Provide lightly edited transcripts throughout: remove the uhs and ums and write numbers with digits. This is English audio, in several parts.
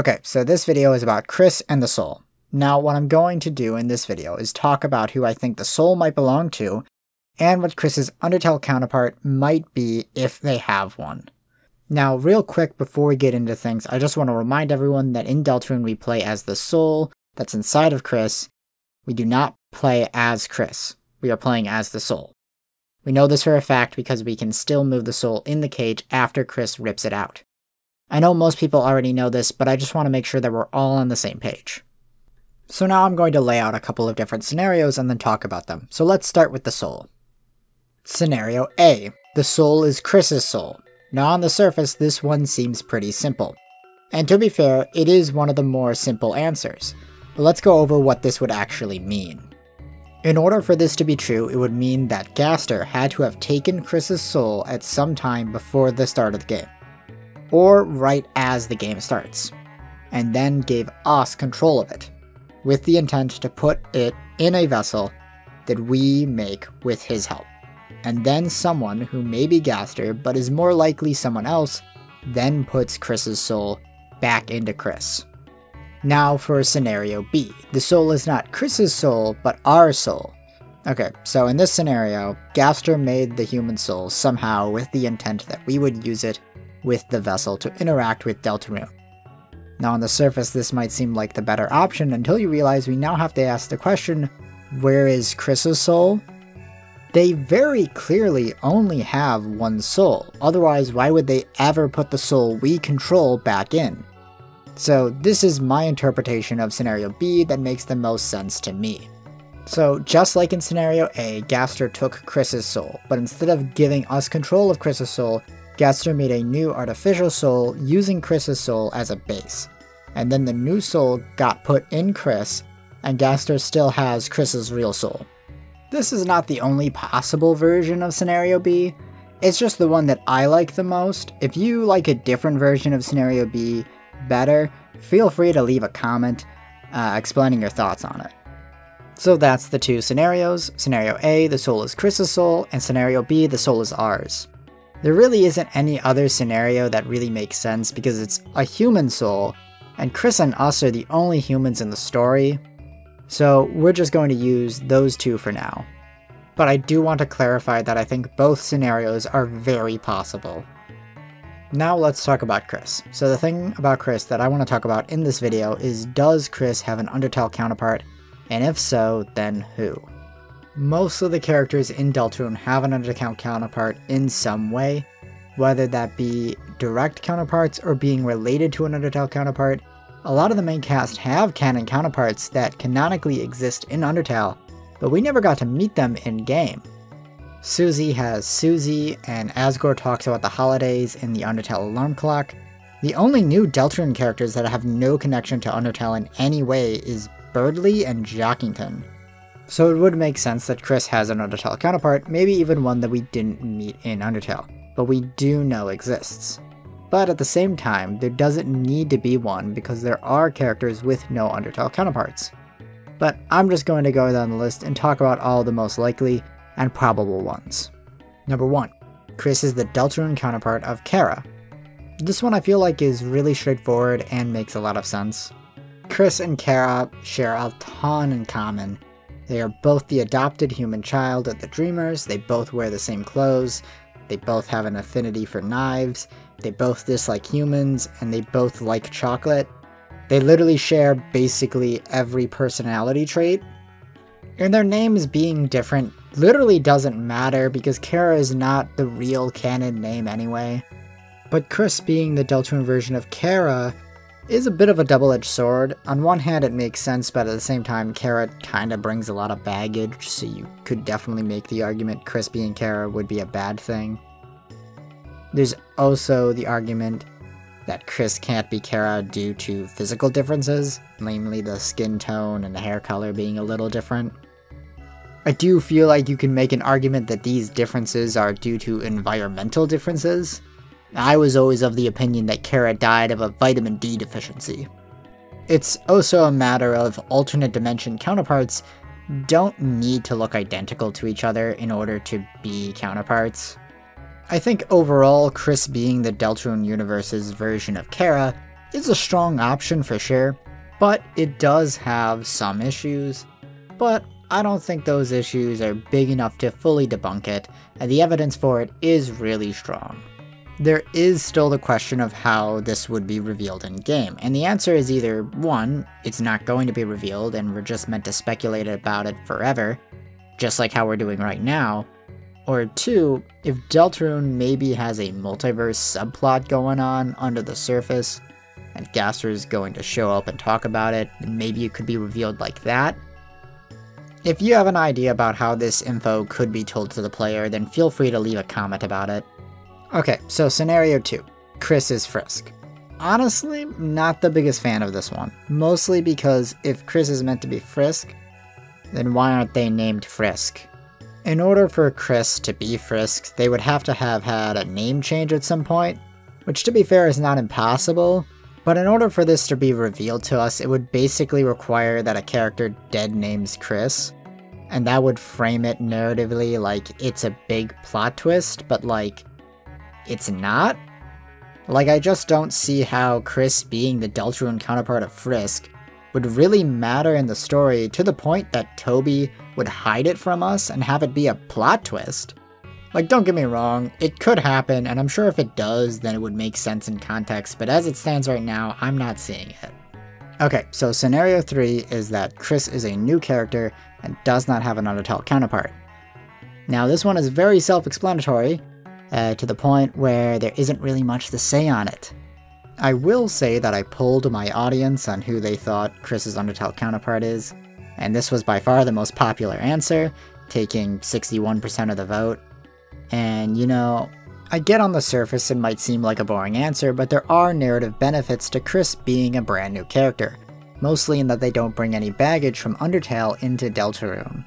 Okay, so this video is about Chris and the soul. Now, what I'm going to do in this video is talk about who I think the soul might belong to, and what Chris's Undertale counterpart might be if they have one. Now, real quick before we get into things, I just want to remind everyone that in Deltarune we play as the soul that's inside of Chris. We do not play as Chris. We are playing as the soul. We know this for a fact because we can still move the soul in the cage after Chris rips it out. I know most people already know this, but I just want to make sure that we're all on the same page. So now I'm going to lay out a couple of different scenarios and then talk about them. So let's start with the soul. Scenario A. The soul is Chris's soul. Now on the surface, this one seems pretty simple. And to be fair, it is one of the more simple answers. But let's go over what this would actually mean. In order for this to be true, it would mean that Gaster had to have taken Chris's soul at some time before the start of the game. Or right as the game starts, and then gave us control of it, with the intent to put it in a vessel that we make with his help. And then someone who may be Gaster, but is more likely someone else, then puts Chris's soul back into Chris. Now for scenario B. The soul is not Chris's soul, but our soul. Okay, so in this scenario, Gaster made the human soul somehow with the intent that we would use it with the vessel to interact with Deltarune. Now on the surface this might seem like the better option until you realize we now have to ask the question, where is Chris's soul? They very clearly only have one soul, otherwise why would they ever put the soul we control back in? So this is my interpretation of scenario B that makes the most sense to me. So just like in scenario A, Gaster took Chris's soul, but instead of giving us control of Chris's soul, Gaster made a new artificial soul using Chris's soul as a base. And then the new soul got put in Chris, and Gaster still has Chris's real soul. This is not the only possible version of scenario B, it's just the one that I like the most. If you like a different version of scenario B better, feel free to leave a comment explaining your thoughts on it. So that's the two scenarios. Scenario A, the soul is Chris's soul, and scenario B, the soul is ours. There really isn't any other scenario that really makes sense because it's a human soul, and Chris and us are the only humans in the story, so we're just going to use those two for now. But I do want to clarify that I think both scenarios are very possible. Now let's talk about Chris. So the thing about Chris that I want to talk about in this video is, does Chris have an Undertale counterpart, and if so, then who? Most of the characters in Deltarune have an Undertale counterpart in some way, whether that be direct counterparts or being related to an Undertale counterpart. A lot of the main cast have canon counterparts that canonically exist in Undertale, but we never got to meet them in-game. Susie has Susie, and Asgore talks about the holidays in the Undertale alarm clock. The only new Deltarune characters that have no connection to Undertale in any way is Birdly and Jockington. So it would make sense that Chris has an Undertale counterpart, maybe even one that we didn't meet in Undertale, but we do know exists. But at the same time, there doesn't need to be one because there are characters with no Undertale counterparts. But I'm just going to go down the list and talk about all the most likely and probable ones. Number 1. Chris is the Deltarune counterpart of Kara. This one I feel like is really straightforward and makes a lot of sense. Chris and Kara share a ton in common. They are both the adopted human child of the Dreamers, they both wear the same clothes, they both have an affinity for knives, they both dislike humans, and they both like chocolate. They literally share basically every personality trait. And their names being different literally doesn't matter because Kara is not the real canon name anyway. But Chris being the Deltarune version of Kara is a bit of a double-edged sword. On one hand it makes sense, but at the same time Kara kinda brings a lot of baggage, so you could definitely make the argument Chris being Kara would be a bad thing. There's also the argument that Chris can't be Kara due to physical differences, namely the skin tone and the hair color being a little different. I do feel like you can make an argument that these differences are due to environmental differences. I was always of the opinion that Kara died of a vitamin D deficiency. It's also a matter of alternate dimension counterparts don't need to look identical to each other in order to be counterparts. I think overall, Chris being the Deltarune universe's version of Kara is a strong option for sure, but it does have some issues, but I don't think those issues are big enough to fully debunk it, and the evidence for it is really strong. There is still the question of how this would be revealed in game, and the answer is either 1, it's not going to be revealed and we're just meant to speculate about it forever, just like how we're doing right now, or 2, if Deltarune maybe has a multiverse subplot going on under the surface, and Gaster's going to show up and talk about it, and maybe it could be revealed like that. If you have an idea about how this info could be told to the player, then feel free to leave a comment about it. Okay, so scenario 2, Chris is Frisk. Honestly, not the biggest fan of this one, mostly because if Chris is meant to be Frisk, then why aren't they named Frisk? In order for Chris to be Frisk, they would have to have had a name change at some point, which to be fair is not impossible, but in order for this to be revealed to us, it would basically require that a character dead names Chris, and that would frame it narratively like it's a big plot twist, but like, it's not? Like, I just don't see how Chris being the Deltarune counterpart of Frisk would really matter in the story to the point that Toby would hide it from us and have it be a plot twist. Like, don't get me wrong, it could happen, and I'm sure if it does, then it would make sense in context, but as it stands right now, I'm not seeing it. Okay, so scenario 3 is that Chris is a new character and does not have an Undertale counterpart. Now, this one is very self-explanatory, to the point where there isn't really much to say on it. I will say that I polled my audience on who they thought Chris's Undertale counterpart is, and this was by far the most popular answer, taking 61% of the vote. And you know, I get on the surface it might seem like a boring answer, but there are narrative benefits to Chris being a brand new character, mostly in that they don't bring any baggage from Undertale into Deltarune.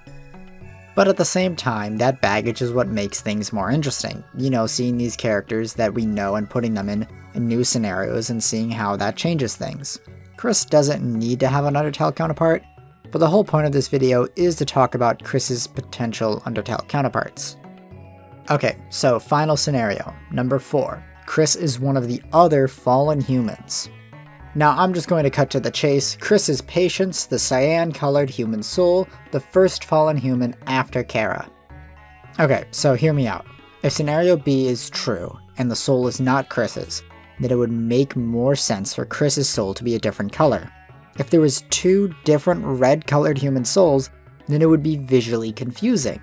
But at the same time, that baggage is what makes things more interesting, you know, seeing these characters that we know and putting them in new scenarios and seeing how that changes things. Chris doesn't need to have an Undertale counterpart, but the whole point of this video is to talk about Chris's potential Undertale counterparts. Okay, so final scenario, number 4. Chris is one of the other fallen humans. Now I'm just going to cut to the chase. Chris is Patience, the cyan-colored human soul, the first fallen human after Kara. Okay, so hear me out. If scenario B is true, and the soul is not Chris's, then it would make more sense for Chris's soul to be a different color. If there was 2 different red-colored human souls, then it would be visually confusing.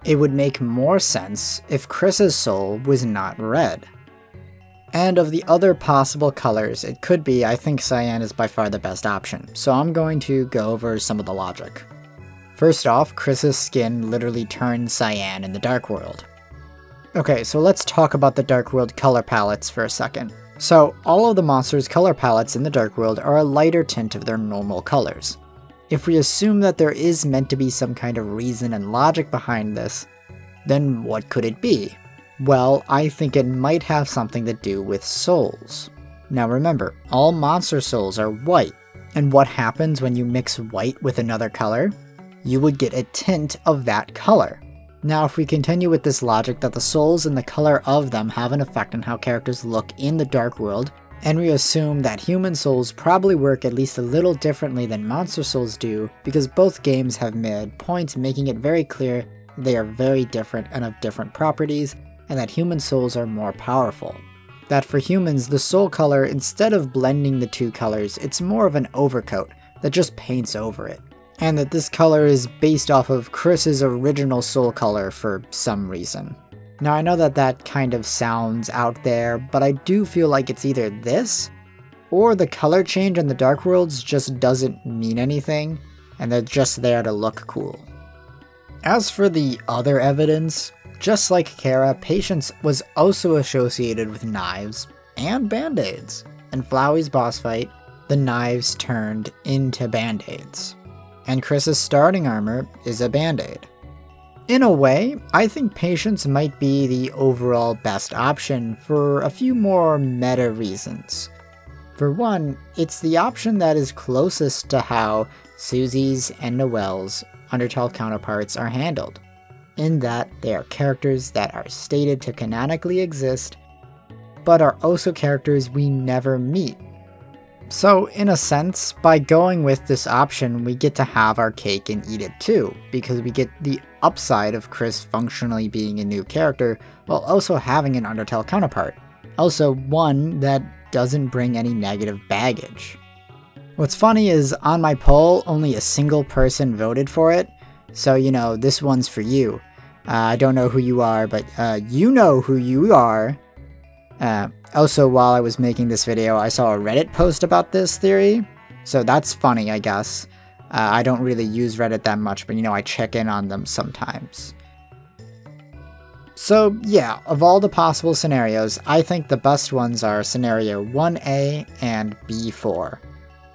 It would make more sense if Chris's soul was not red. And of the other possible colors it could be, I think cyan is by far the best option, so I'm going to go over some of the logic. First off, Chris's skin literally turns cyan in the Dark World. Okay, so let's talk about the Dark World color palettes for a second. So, all of the monsters' color palettes in the Dark World are a lighter tint of their normal colors. If we assume that there is meant to be some kind of reason and logic behind this, then what could it be? Well, I think it might have something to do with souls. Now remember, all monster souls are white, and what happens when you mix white with another color? You would get a tint of that color. Now if we continue with this logic that the souls and the color of them have an effect on how characters look in the Dark World, and we assume that human souls probably work at least a little differently than monster souls do, because both games have made points making it very clear they are very different and of different properties, and that human souls are more powerful. That for humans, the soul color, instead of blending the 2 colors, it's more of an overcoat that just paints over it. And that this color is based off of Chris's original soul color for some reason. Now I know that that kind of sounds out there, but I do feel like it's either this, or the color change in the Dark Worlds just doesn't mean anything, and they're just there to look cool. As for the other evidence, just like Kara, Patience was also associated with knives and band-aids. In Flowey's boss fight, the knives turned into band-aids. And Chris's starting armor is a band-aid. In a way, I think Patience might be the overall best option for a few more meta reasons. For one, it's the option that is closest to how Susie's and Noelle's Undertale counterparts are handled, in that they are characters that are stated to canonically exist, but are also characters we never meet. So in a sense, by going with this option, we get to have our cake and eat it too, because we get the upside of Chris functionally being a new character, while also having an Undertale counterpart. Also one that doesn't bring any negative baggage. What's funny is, on my poll, only a single person voted for it, so you know, this one's for you. I don't know who you are, but you know who you are. Also, while I was making this video, I saw a Reddit post about this theory, so that's funny, I guess. I don't really use Reddit that much, but you know, I check in on them sometimes. So yeah, of all the possible scenarios, I think the best ones are scenario 1A and B4.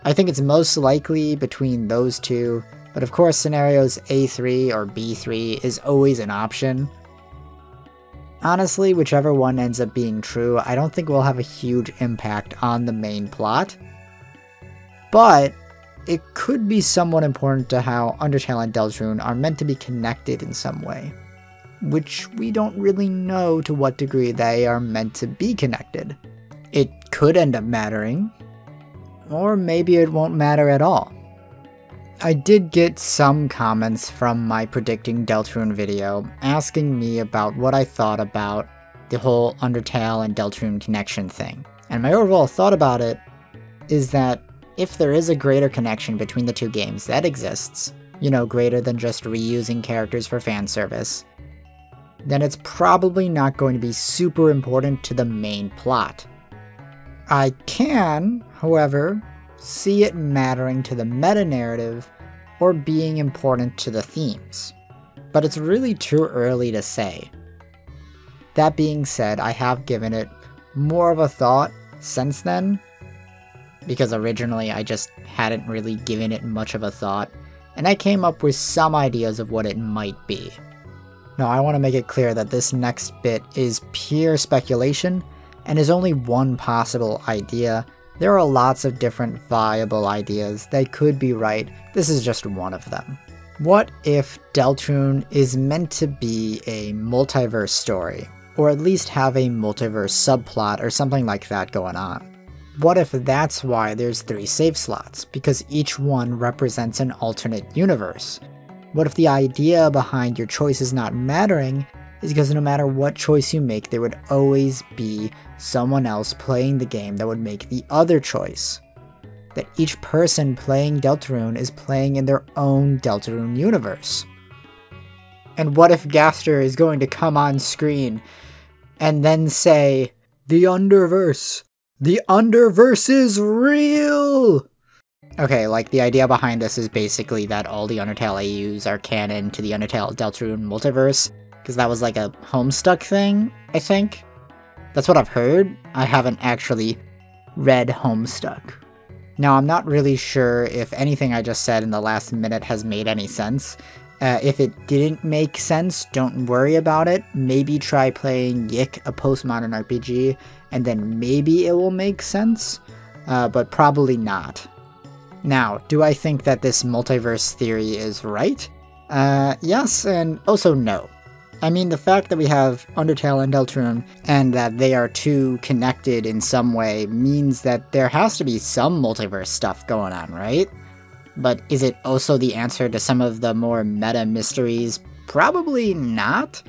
I think it's most likely between those two, but of course scenarios A3 or B3 is always an option. Honestly, whichever one ends up being true, I don't think will have a huge impact on the main plot. But it could be somewhat important to how Undertale and Deltarune are meant to be connected in some way, which we don't really know to what degree they are meant to be connected. It could end up mattering, or maybe it won't matter at all. I did get some comments from my predicting Deltarune video asking me about what I thought about the whole Undertale and Deltarune connection thing. And my overall thought about it is that if there is a greater connection between the two games that exists, you know, greater than just reusing characters for fan service, then it's probably not going to be super important to the main plot. I can, however, see it mattering to the meta-narrative or being important to the themes, but it's really too early to say. That being said, I have given it more of a thought since then, because originally I just hadn't really given it much of a thought, and I came up with some ideas of what it might be. Now, I want to make it clear that this next bit is pure speculation and is only one possible idea. There are lots of different viable ideas that could be right. This is just one of them. What if Deltarune is meant to be a multiverse story, or at least have a multiverse subplot or something like that going on? What if that's why there's 3 save slots, because each one represents an alternate universe? What if the idea behind your choices not mattering is because no matter what choice you make, there would always be someone else playing the game that would make the other choice? That each person playing Deltarune is playing in their own Deltarune universe? And what if Gaster is going to come on screen and then say, "The Underverse! The Underverse is real!" Okay, like, the idea behind this is basically that all the Undertale AUs are canon to the Undertale Deltarune multiverse, because that was like a Homestuck thing, I think. That's what I've heard. I haven't actually read Homestuck. Now, I'm not really sure if anything I just said in the last minute has made any sense. If it didn't make sense, don't worry about it. Maybe try playing Yik, a postmodern RPG, and then maybe it will make sense, but probably not. Now, do I think that this multiverse theory is right? Yes, and also no. I mean, the fact that we have Undertale and Deltarune, and that they are two connected in some way, means that there has to be some multiverse stuff going on, right? But is it also the answer to some of the more meta mysteries? Probably not,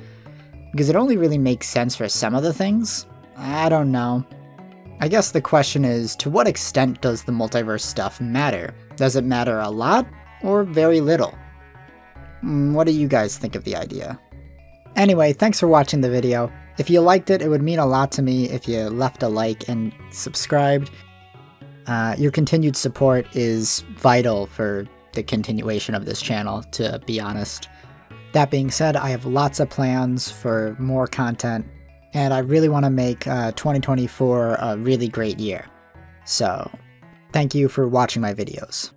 because it only really makes sense for some of the things. I don't know. I guess the question is, to what extent does the multiverse stuff matter? Does it matter a lot, or very little? What do you guys think of the idea? Anyway, thanks for watching the video. If you liked it, it would mean a lot to me if you left a like and subscribed. Your continued support is vital for the continuation of this channel, to be honest. That being said, I have lots of plans for more content, and I really want to make 2024 a really great year. So, thank you for watching my videos.